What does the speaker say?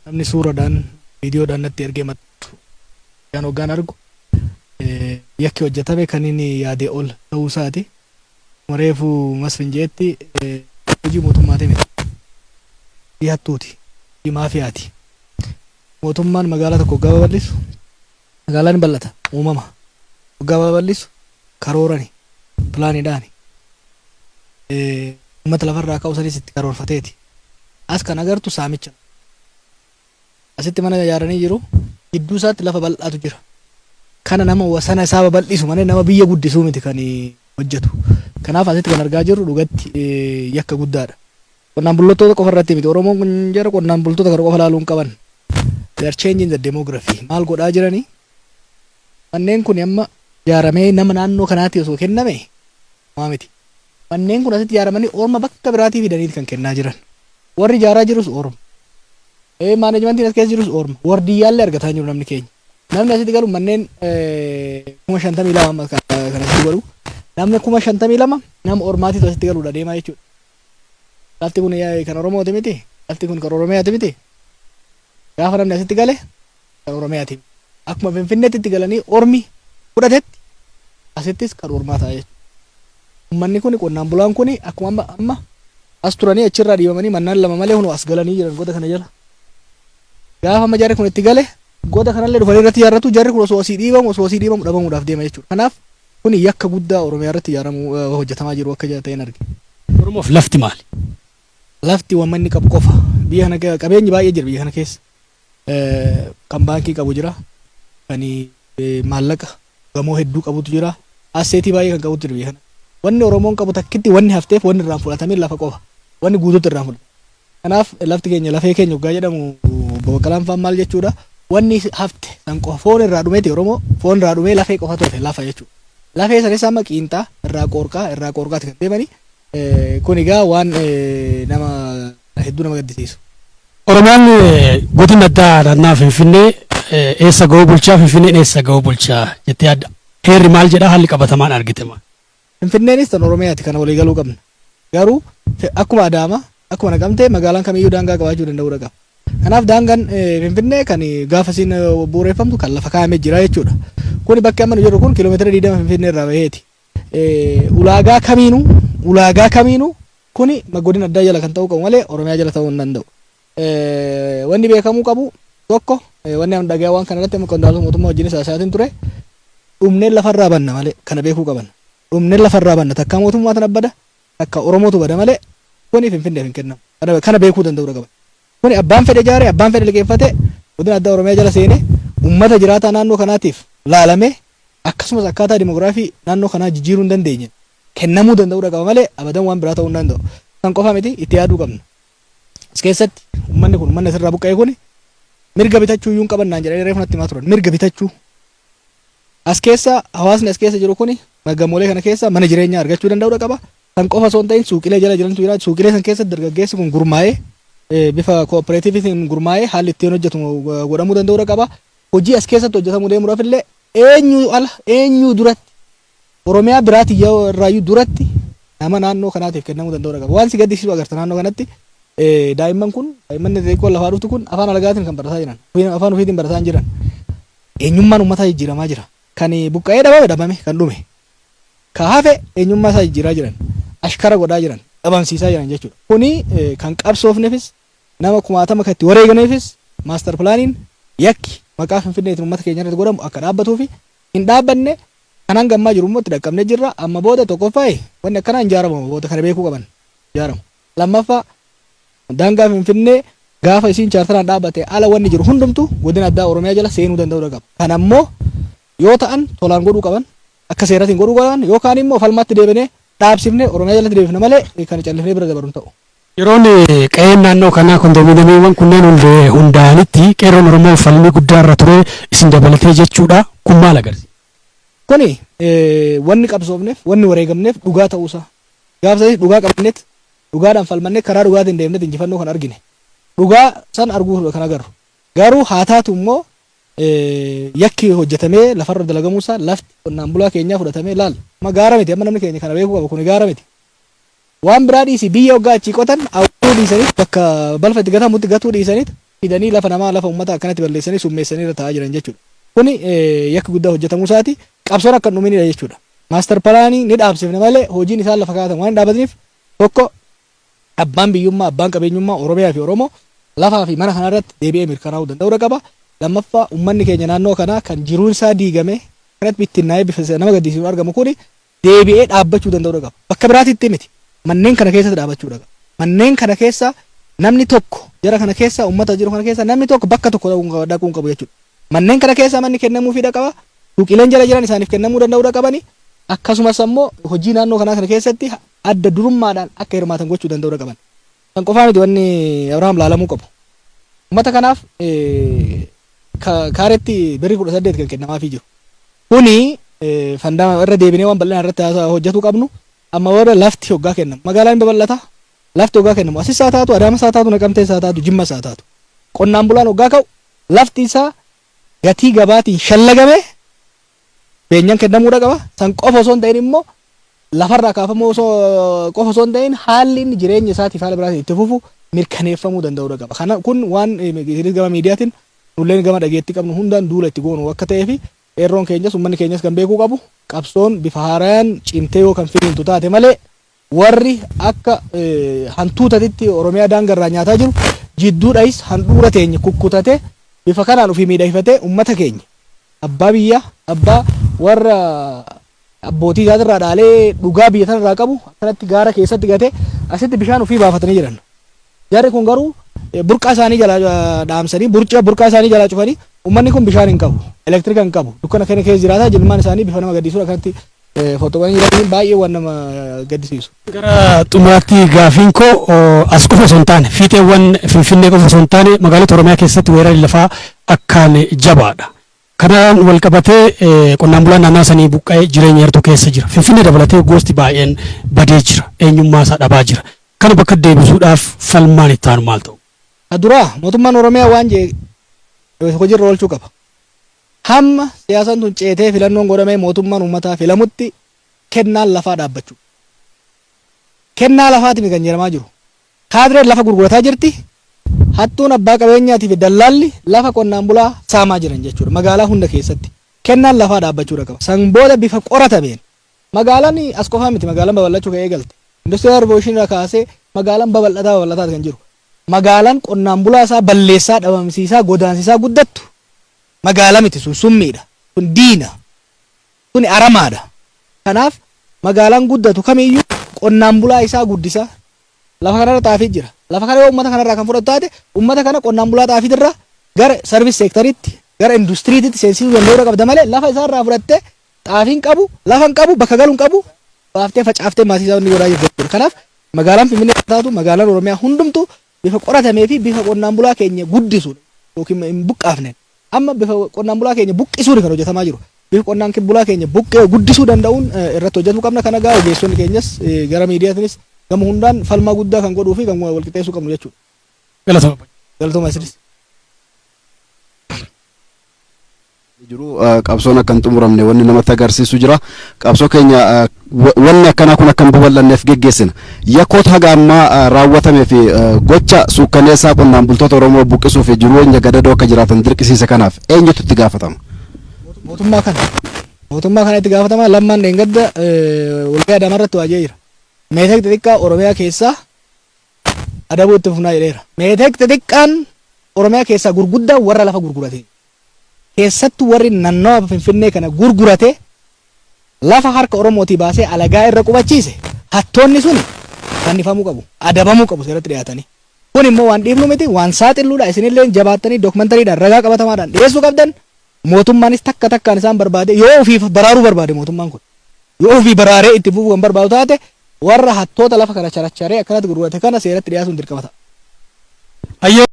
namni suuraadhaan viidiyoodhaan natti ergee maxxansu yaan hoggaan argu yakki hojjetame kan inni yaadee ol ta'uu isaati. Mareefu Masfin jeetti hojii mootummaati miti. Hattuuti. Maafiyaati. Mootummaan magaalaa tokko hoggaa babal'isu magaalaan bal'ata uumama. Hoggaa babal'isu karoorani pilaaniidhaani. Uummata lafarraa ka'usanis itti karoorfateeti. As kan agartu saamicha. Asitti mana ijaaranii jiru. Gidduu isaatti lafa bal'aatu jira. Kana nama wasana isaa babal'isu malee nama biyya guddisuu miti kan hojjetu. Kanaaf asitti kan argaa jirru dhugatti yakka guddaadha. Qonnaan bultoota qofa irratti miti. Oromoon kun jara qonnaan bultoota gara qofa ilaaluu hin qaban. They are changing the demography. Maal godhaa jiranii? Manneen kun amma ijaaramee nama naannoo kanaatti osoo kenname maa miti. Manneen kun asitti ijaaramanii orma bakka biraatii fidaniiti kan kennaa jiran. Warri ijaaraa jirus orma. Maanajimentiin as keessa jirus orma. Wardiyyaallee argataa jiru namni keenya. Namni asitti galu manneen 52,000 amma kan asitti godhu. Namni 52,000 nama ormaatiitu asitti galuudha deemaa jechuudha. Lafti kun kan Oromooti miti. Lafti kun kan Oromiyaati miti. Gaafa namni asitti gale kan Oromiyaati. Akkuma Finfinneetti itti galanii ormi fudhatetti asittis kan ormaa ta'a jechuudha. Uummanni kun qonnaan bulaan kun akkuma amma as turanii achirraa dhiibamanii mannaan lama malee hunoo as galanii jiran goda kana jala. Gaafa amma jarri kun itti gale goda kanallee dhufanii irratti ijaarratu jarri kun osoo asii dhiibamu dhabamuudhaaf deema jechuudha. Kanaaf kun yakka guddaa Oromiyaa irratti hojjetamaa jiru akka ta'een arge. Oromoof lafti maali? Lafti waan manni qabu qofa. Biyya kana qabeenyi baay'ee jira biyya kana keessa. Kan baankii qabu jira. Kan maallaqa gamoo hedduu qabutu jira. Asseetii baay'ee kan qabutu jira biyya kana. Wanni Oromoon qabu takkitti wanni hafteef wanni irraan fudhatamee lafa qofa. Wanni guutuutti irraan fudhata. Kanaaf lafti keenya lafee keenya hoggaa jedhamu Baqqalaan fa'aa maal jechuudha. Wanni hafte san qofa foon irraa dhumeeti Oromoo foon irraa dhumee lafee qofa toote lafa jechuudha. Lafee sanis amma qiinxaa irraa qoorqaati kan deemanii kun egaa waan nama hedduu nama gaddisiisu. Oromiyaan godina addaa naannaa Finfinnee eessa ga'uu bulchaa Finfinneen eessa ga'uu bulchaa jettee adda. Heerri maal jedhaa haalli qabatamaan argite maal? Finfinneenis tan Oromiyaati kana walii galuu qabna. Garuu akkuma Adaamaa akkuma Naqamtee magaalaan kamiyyuu daangaa qabaachuu danda'uu qaba. Kanaaf daangaan Finfinnee kan gaafa siin bu'uureffamtu kan lafa kaa'amee jira jechuudha. Kuni bakki amma nu jirru kun kiiloomeetira 20 Finfinnee irraa baheeti. Ulaagaa kamiinuu kuni godina addaa jala kan ta'uu qabu malee Oromiyaa jala ta'uu hin danda'u. Wanni beekamuu qabu tokko wanni amma dhagaa waan kana irratti amma qondaaltota mootummaa wajjin haasa'aatiin ture dhumneen lafarraa banna malee kana beekuu qaban. Dhumneen lafarraa banna takka mootummaa tana bada takka Oromootu bada malee kuni Finfinneef hin kennamu. Kana beekuu danda'uu qaban. Kuni abbaan fedhe ijaare abbaan fedhe liqeeffate godina addaa Oromiyaa jala seenee uummata jiraataa naannoo kanaatiif laalamee akkasumas akkaataa dimoogiraafii naannoo kanaa jijjiiruu hin dandeenye kennamuu danda'uu qaba malee abadan waan biraa ta'uu hin danda'u. Kan qofa miti itti yaaduu qabna. As keessatti uummanni kun uummanni asirraa buqqa'e kun mirga bitachuu iyyuu hin qaban naan jedhanii reefu natti himaa turan mirga bitachuu. As keessa hawaasni as keessa jiru kun gamoolee kana keessa mana jireenyaa argachuu danda'uu qaba. Kan qofa osoo hin ta'in suuqilee jala jirantu jira. Suuqilee san keessatti dargaggeessi kun gurmaa'ee bifa kooperaatiiviitiin gurmaa'ee haalli ittiin hojjetu godhamuu danda'uu qaba. Hojii as keessatti hojjetamuu deemuudhaaf illee eenyu duratti Oromiyaa biraati irraayyuu duratti nama naannoo kanaatiif kennamuu danda'uu qaba. Waan si gaddisiisu agarta naannoo kanatti daa'imman xixiqqoo lafaa dhuftu kun afaan alagaatiin kan barataa jiran afaan ofiitiin barataa hin jiran eenyummaan uummataa jijjiiramaa jira. Kan buqqa'ee dhabame kan dhume ka hafe eenyummaa isaa jijjiiraa jiran ashkara godhaa jiran dhabamsiisaa jiran jechuudha. Kuni kan qabsoofneefis nama 10,000 kan itti wareeganeefis maaster pilaaniin yakki maqaa Finfinneetiin uummata keenya irratti godhamu akka dhaabbatuu fi hin dhaabbanne kanaan gammaa jiru immoo itti dhaqqabnee jirra. Amma booda tokkoffaa wanni akkanaa hin ijaaramu booda kana beekuu qaban ijaaramu. Lammaffaa daangaa Finfinnee gaafa isiin chaartaraan dhaabbate ala wanni jiru hundumtu godina addaa Oromiyaa jala seenuu danda'uu qaba. Kan ammoo yoo ta'an tolaan godhuu qaban akka seeratiin godhuu qaban yookaan immoo falmaatti deebinee dhaabsifnee Oromiyaa jalatti deebifna malee kan callifnee bira dabaru hin ta'u. Yeroon qe'een naannoo kanaa kondominiyeemiiwwan kunneen hundaa'anitti qeerroon Oromoo falmii guddaa irra ture isin dabalatee jechuudha. Kun maal agarsiisa? Kuni wanni qabsoofneef wanni wareegamneef dhugaa ta'uusaa. Gaafsanis dhugaa qabanneet dhugaadhaan falmannee karaa dhugaatiin deemneet injifannoo kan argine. Dhugaa san arguu kan agarru. Garuu haa taatu immoo yakki hojjetamee lafarra dalagamuusaa lafti qonnaan bulaa keenyaa fudhatamee laal. Gaara miti amma namni keenya kana beekuu qaba kun gaara miti. Waan biraa dhiisi biyya hoggaa achii qotan awwaaluu dhiisaniit bakka balfa itti gatamutti gatuu dhiisaniit fidanii lafa namaa lafa ummata akkanatti balleessanii summeessanii irra taa'aa jiran jechuudha. Kuni yakka guddaa hojjetamuu isaati qabsoon akka hin dhuminidha jechuudha. Maaster pilaanii ni dhaabsifne malee hojiin isaan lafa kaa'atan waan hin dhaabataniif tokko abbaan biyyummaa abbaan qabeenyummaa Oromiyaa fi Oromoo lafaa fi mana kanarratti deebi'ee mirkanaa'uu danda'uu qaba. Lammaffaa uummanni keenya naannoo kanaa kan jiruun isaa diigame kanatti bittinnaa'ee bifa nama gaddisiisuun argamu kuni deebi'ee dhaabbachuu danda'uu qaba. Bakka biraatitti miti manneen kana keessatti dhaabbachuu qaba. Manneen kana keessa namni tokko jara kana keessa uummata jiru kana keessa namni tokko bakka tokko dhaquu qabu jechuudha. Manneen kana keessa manni kennamuufii qaba. Suuqiileen jala jiran isaaniif kennamuu danda'uu qabani. Akkasumas ammoo hojii naannoo kanaa kana keessatti adda durummaadhaan akka hirmaatan gochuu danda'uu qaban. Kan qofaa miti wanni Abrahaam laalamuu qabu. Uummata kanaaf kaaretti birrii 18 kan kennamaafii jiru. Kuni fandama irra deebinee waan bal'inaa irratti hojjetuu qabnu amma warra lafti hoggaa kennamu. Magaalaan babal'ata lafti hoggaa kennamu. Asis haa taatu, Adaamas haa taatu, Naqamtees haa taatu, Jimmas haa taatu. Qonnaan bulaan hoggaa ka'u lafti isaa gatii gabaatiin shallagame beenyaan kennamuudha qaba. San qofa osoo hin ta'in immoo lafarraa kaafamuu qofa osoo hin ta'in haalli inni jireenya isaatiif haala biraatiin itti fufu mirkaneeffamuu danda'uudha qaba. Kana kun waan gama miidiyaatiin nulleen gama dhageetti qabnu hundaan duula itti goonu akka ta'ee fi qeerroon keenyas uummanni keenyas kan beekuu qabu qabsoon bifa haaraan cimtee yoo kan finiintu taate malee warri akka hantuutatitti Oromiyaa daangarraa nyaataa jiru jidduudhaas handhuura teenya kukkutate bifa kanaan ofii miidhagfatee uummata keenya abbaa biyyaa abbaa warra abbootii isaatirraa dhaalee dhugaa biyya tanarraa qabu akkanatti gaara keessatti gatee asitti bishaan ofii baafatanii jiran. Jarri kun garuu burqaa isaanii jala dhaamsanii burqaa isaanii jala cufanii uummanni kun bishaan hin qabu, elektirika hin qabu, dukkana kana keessa jiraata jilmaan isaanii bifa nama gaddisiisuudha kanatti footowwan jiranii baay'ee waan nama gaddisiisu. Gara xumuraatti gaafiin koo as qofa osoo hin taane fiixeewwan Finfinnee qofa osoo hin taane magaalota Oromiyaa keessatti weerarri lafaa akkaan jabaadha. Kanaan wal qabatee qonnaan bulaan naannoo sanii buqqa'ee jireenya yartuu keessa jira. Finfinnee dabalatee gosti baay'een badee jira. Eenyummaa isaa dhabaa jira. Kana bakka deebisuudhaaf falmaan itti aanu maal ta'u? Aduraa mootummaan Oromiyaa waan hojiirra oolchuu qaba. Hamma siyaasaan tun ceetee filannoon godhamee mootummaan uummataa filamutti kennaan lafaa dhaabbachuu. Kennaa lafaati kan jedhamaa jiru. Kaadireen lafa gurgurataa jirti. Hattuun abbaa qabeenyaatii fi dallaalli lafa qonnaan bulaa saamaa jiran jechuudha. Magaalaa hunda keessatti kennaan lafaa dhaabbachuudha qaba. San booda bifa qoratameen magaalaan as qofaa miti magaalaan babal'achuu ka'ee galte. Industrial revolution irraa kaasee magaalaan babal'ataa kan jiru. Magaalaan qonnaan bulaa isaa balleessaa dhabamsiisaa godaansisaa guddattu magaalaa miti sun summiidha. Sun diina. Sun aramaadha. Kanaaf magaalaan guddatu kamiyyuu qonnaan bulaa isaa guddisaa lafa kanarra xaafii jira. Lafa kana uummata kanarraa kan fudhatu taate uummata kana qonnaan bulaa xaafiitirraa gara service sectoriitti gara industiriitti seensisuu danda'uu qabda malee lafa isaarraa fudhattee xaafiin qabu lafa hin qabu bakka galuun qabu baaftee facaaftee maatii isaa inni godhaa jirti. Kanaaf magaalaan Finfinnee taatu magaalaan Oromiyaa hundumtu bifa qoratamee fi bifa qonnaan bulaa keenya guddisuun yookiin hin buqqaafne amma bifa qonnaan bulaa keenya buqqisuun kan hojjetamaa jiru. Bifa qonnaan bulaa keenya guddisuu danda'uun irratti hojjetuu qabna. Kana gaa ogeessonni keenyas gara miidiyaatiinis gama hundaan falmaa guddaa kan godhuu fi kan wal qixxeessuu qabnu jechuudha. Galatooma isinis. Jiru qabsoon akka hin xumuramne wanni namatti agarsiisu jira. Qabsoo keenya wanni akkanaa kun akka hin babal'anneef geggeessina. Yakkoota haga ammaa raawwatamee fi gocha suukkaneessaa qonnaan bultoota Oromoo buqqisuu fi jireenya gadadoo akka jiraatan dirqisiisa kanaaf eenyutu itti gaafatama? Mootummaa kana itti gaafatama lammaan dheengadda walga'ii Adaamaa irratti waajjee jira. Meeteek xixiqqaa Oromiyaa keessaa adabuu itti fufnaa jedheera. Meeteek xixiqqaan Oromiyaa keessaa gurguddaan warra lafa gurgurate. Keessattuu warri naannoo Finfinnee kana gurgurate lafa harka Oromootii baasee alagaa irra qubachiise. Hattoonni sun fannifamuu qabu. Adabamuu qabu seeratti dhiyaatanii. Kun immoo waan dhiifnu miti waan saaxilluudha. Isinillee jabaattanii dookumentariidhaan ragaa qabatamaadhaan dhiyeessuu qabdan. Mootummaanis takka takkaan isaan barbaade yoo ofiif baraaruu barbaade mootummaan kun. Yoo ofii baraaree itti fufuu kan barbaadu taate warra hattoota lafa kana characharee akkanatti gurgurate kana seeratti dhiyaasuun dirqama ta'a.